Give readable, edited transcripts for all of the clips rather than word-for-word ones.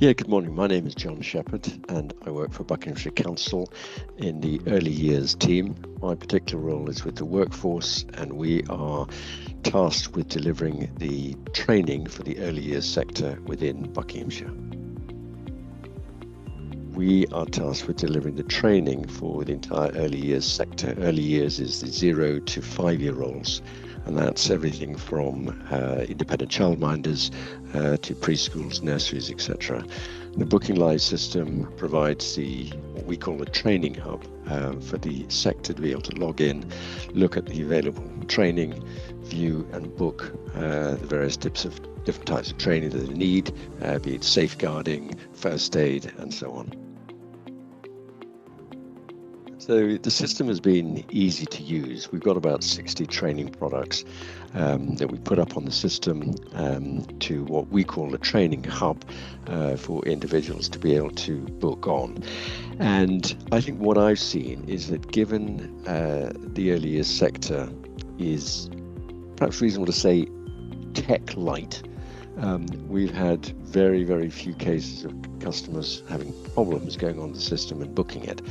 Yeah, good morning. My name is John Shepherd and I work for Buckinghamshire Council in the early years team. My particular role is with the workforce and we are tasked with delivering the training for the early years sector within Buckinghamshire. We are tasked with delivering the training for the entire early years sector. Early years is the 0 to 5 year olds, and that's everything from independent childminders to preschools, nurseries, etc. The BookingLive system provides what we call a training hub for the sector to be able to log in, look at the available training, view and book the various different types of training that they need, be it safeguarding, first aid, and so on. So the system has been easy to use. We've got about 60 training products that we put up on the system to what we call a training hub for individuals to be able to book on. And I think what I've seen is that given the early years sector is perhaps reasonable to say tech light, we've had very, very few cases of customers having problems going on the system and booking it.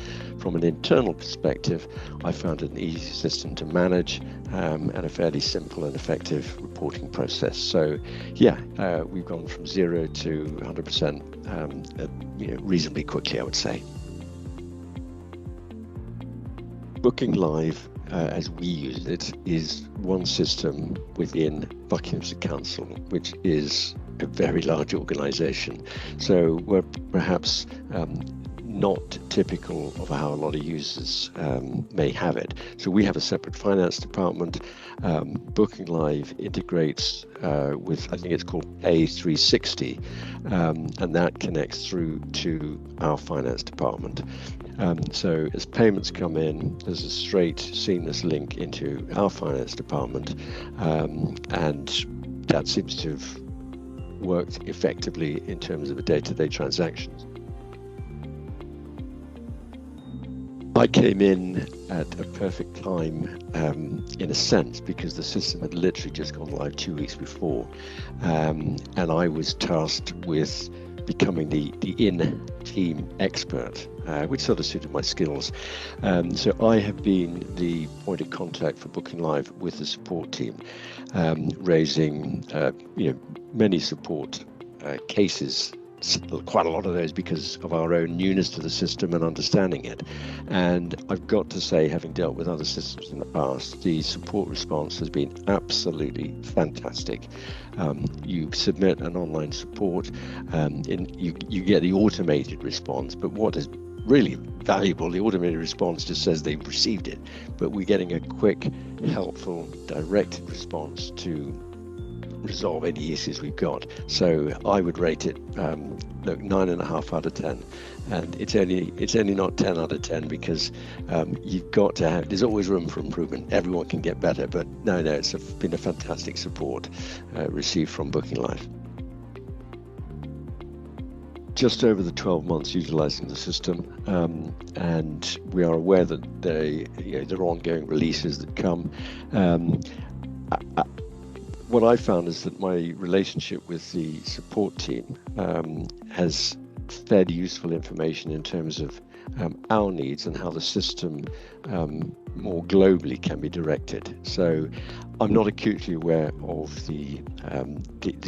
From an internal perspective, I found it an easy system to manage and a fairly simple and effective reporting process. So yeah, we've gone from 0 to 100% reasonably quickly, I would say. BookingLive, as we use it, is one system within Buckinghamshire Council, which is a very large organisation. So we're perhaps not typical of how a lot of users may have it. So we have a separate finance department. BookingLive integrates with, I think it's called A360, and that connects through to our finance department. So as payments come in, there's a straight, seamless link into our finance department, and that seems to have worked effectively in terms of the day-to-day transactions. I came in at a perfect time in a sense because the system had literally just gone live 2 weeks before, and I was tasked with becoming the in-team expert, which sort of suited my skills. So I have been the point of contact for BookingLive with the support team, raising many support cases, quite a lot of those because of our own newness to the system and understanding it. And I've got to say, having dealt with other systems in the past, the support response has been absolutely fantastic. You submit an online support, you get the automated response, but what is really valuable, the automated response just says they've received it, but we're getting a quick, helpful, directed response to resolve any issues we've got. So I would rate it 9.5 out of 10, and it's only not 10 out of 10 because you've got to have, there's always room for improvement. Everyone can get better, but no, it's been a fantastic support received from BookingLive. Just over the 12 months utilizing the system, and we are aware that there are ongoing releases that come. What I found is that my relationship with the support team has fed useful information in terms of our needs and how the system more globally can be directed. So I'm not acutely aware of the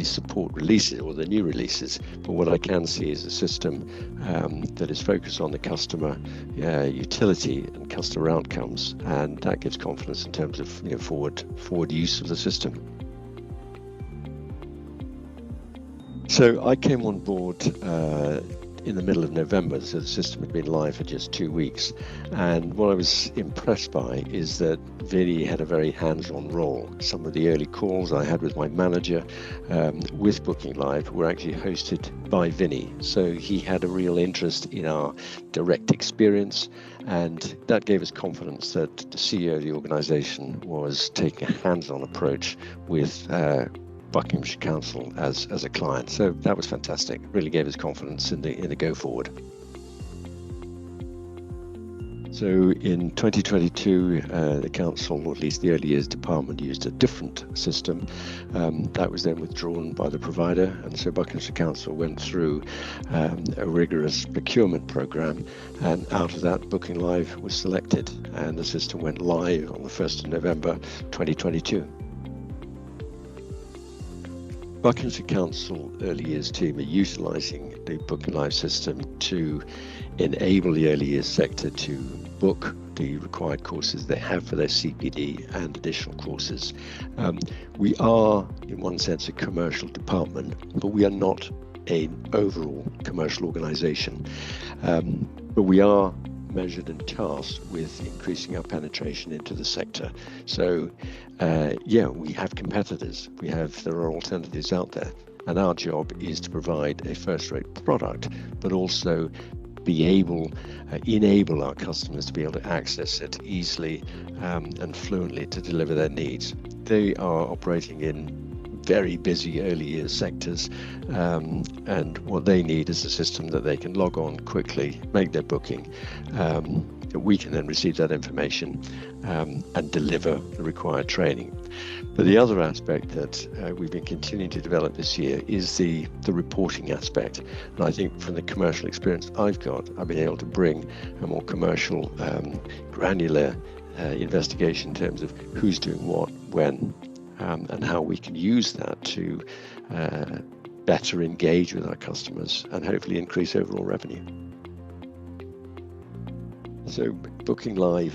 support releases or the new releases, but what I can see is a system that is focused on the customer utility and customer outcomes, and that gives confidence in terms of forward use of the system. So I came on board in the middle of November, so the system had been live for just 2 weeks. And what I was impressed by is that Vinny had a very hands-on role. Some of the early calls I had with my manager with BookingLive were actually hosted by Vinny. So he had a real interest in our direct experience, and that gave us confidence that the CEO of the organization was taking a hands-on approach with Buckinghamshire Council as a client. So that was fantastic. Really gave us confidence in the go forward. So in 2022, the council, or at least the early years department, used a different system. That was then withdrawn by the provider, and so Buckinghamshire Council went through a rigorous procurement program, and out of that, BookingLive was selected, and the system went live on the 1st of November 2022. Buckinghamshire Council early years team are utilising the BookingLive system to enable the early years sector to book the required courses they have for their CPD and additional courses. We are, in one sense, a commercial department, but we are not an overall commercial organisation. But we are measured and tasked with increasing our penetration into the sector. So we have competitors, there are alternatives out there, and our job is to provide a first-rate product, but also enable our customers to be able to access it easily and fluently to deliver their needs. They are operating in very busy early years sectors, and what they need is a system that they can log on quickly, make their booking. We can then receive that information and deliver the required training. But the other aspect that we've been continuing to develop this year is the reporting aspect. And I think from the commercial experience I've been able to bring a more commercial, granular investigation in terms of who's doing what, when, and how we can use that to better engage with our customers and hopefully increase overall revenue. So BookingLive,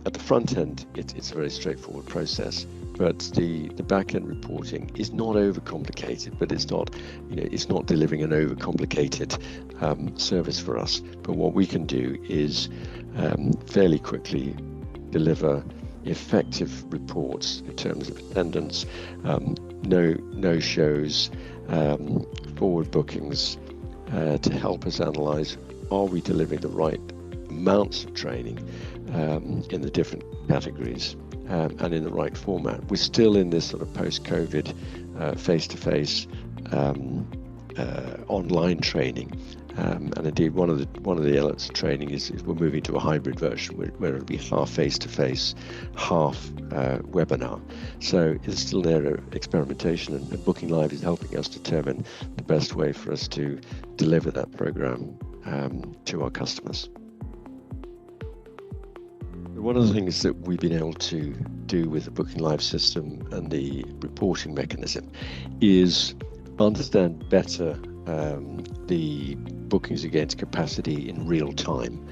at the front end, it's a very straightforward process, but the back end reporting is not overcomplicated, but it's not delivering an overcomplicated service for us. But what we can do is fairly quickly deliver effective reports in terms of attendance, no shows, forward bookings, to help us analyze, are we delivering the right amounts of training in the different categories and in the right format. We're still in this sort of post-COVID face-to-face online training, and indeed one of the elements of training is we're moving to a hybrid version where it'll be half face-to-face, half webinar. So it's still an area of experimentation, and BookingLive is helping us determine the best way for us to deliver that program to our customers. One of the things that we've been able to do with the BookingLive system and the reporting mechanism is understand better the bookings against capacity in real time,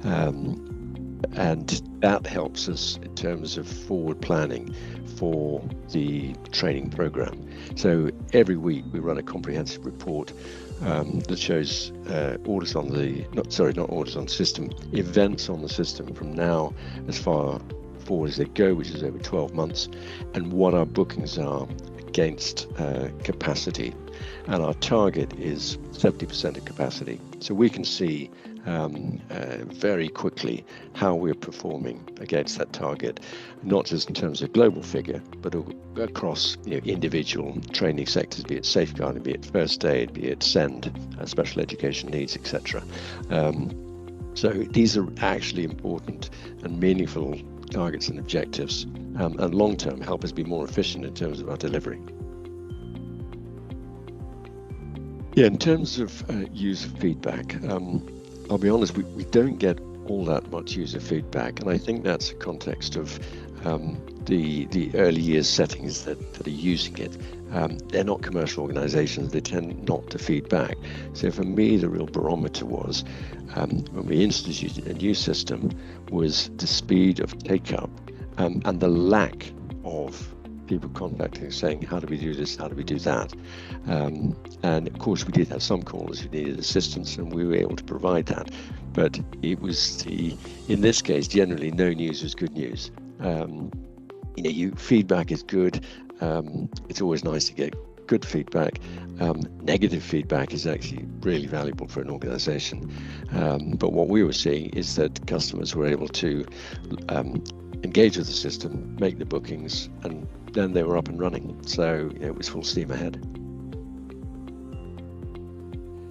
and that helps us in terms of forward planning for the training program. So every week we run a comprehensive report that shows events on the system from now as far forward as they go, which is over 12 months, and what our bookings are against capacity. And our target is 70% of capacity. So we can see very quickly how we're performing against that target, not just in terms of global figure, but across individual training sectors, be it safeguarding, be it first aid, be it SEND, special education needs, etc. So these are actually important and meaningful targets and objectives, and long-term help us be more efficient in terms of our delivery. Yeah, in terms of user feedback, I'll be honest, we don't get all that much user feedback, and I think that's a context of the early years settings that are using it. They're not commercial organizations, they tend not to feedback. So for me, the real barometer was when we instituted a new system was the speed of take-up and the lack of people contacting saying, how do we do this, how do we do that? And of course we did have some callers who needed assistance, and we were able to provide that, but it was in this case generally no news was good news. Feedback is good. It's always nice to get good feedback. Negative feedback is actually really valuable for an organization, but what we were seeing is that customers were able to engage with the system, make the bookings, and then they were up and running. So it was full steam ahead.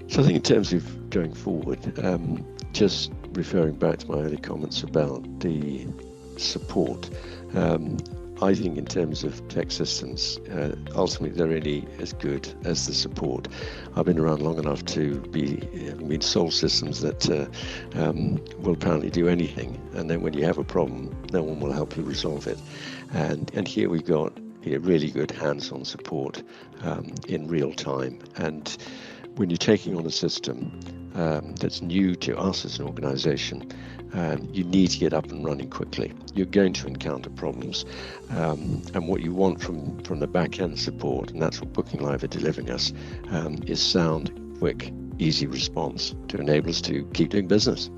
So I think in terms of going forward, just referring back to my early comments about the support, I think in terms of tech systems, ultimately they're only as good as the support. I've been around long enough to been sold systems that will apparently do anything, and then when you have a problem, no one will help you resolve it. And here we've got really good hands-on support in real time. And when you're taking on a system that's new to us as an organization, you need to get up and running quickly. You're going to encounter problems, and what you want from the back-end support, and that's what BookingLive are delivering us, is sound, quick, easy response to enable us to keep doing business.